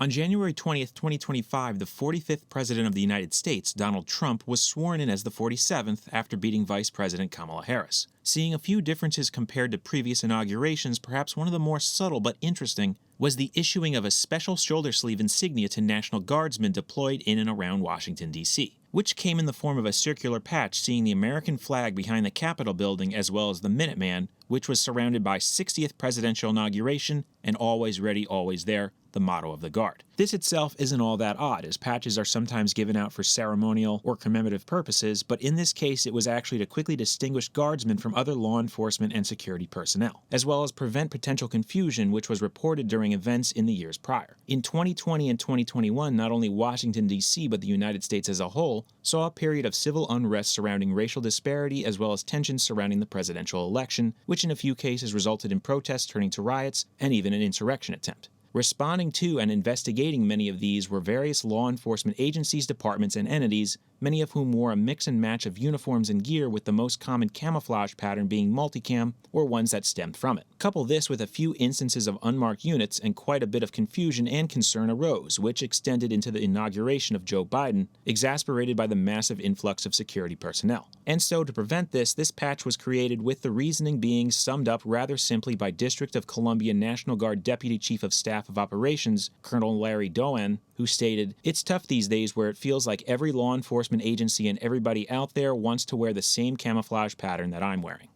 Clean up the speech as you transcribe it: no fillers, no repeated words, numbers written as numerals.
On January 20th, 2025, the 45th President of the United States, Donald Trump, was sworn in as the 47th after beating Vice President Kamala Harris. Seeing a few differences compared to previous inaugurations, perhaps one of the more subtle but interesting was the issuing of a special shoulder sleeve insignia to National Guardsmen deployed in and around Washington, D.C., which came in the form of a circular patch seeing the American flag behind the Capitol building as well as the Minuteman, which was surrounded by 60th presidential inauguration and always ready, always there, the motto of the Guard. This itself isn't all that odd, as patches are sometimes given out for ceremonial or commemorative purposes, but in this case it was actually to quickly distinguish guardsmen from other law enforcement and security personnel, as well as prevent potential confusion which was reported during events in the years prior. In 2020 and 2021, not only Washington, D.C., but the United States as a whole saw a period of civil unrest surrounding racial disparity as well as tensions surrounding the presidential election, which in a few cases resulted in protests turning to riots and even an insurrection attempt. Responding to and investigating many of these were various law enforcement agencies, departments, and entities, many of whom wore a mix and match of uniforms and gear, with the most common camouflage pattern being multicam or ones that stemmed from it. Couple this with a few instances of unmarked units and quite a bit of confusion and concern arose, which extended into the inauguration of Joe Biden, exacerbated by the massive influx of security personnel. And so to prevent this patch was created, with the reasoning being summed up rather simply by District of Columbia National Guard Deputy Chief of Staff of Operations, Colonel Larry Doan, who stated, "It's tough these days where it feels like every law enforcement agency and everybody out there wants to wear the same camouflage pattern that I'm wearing."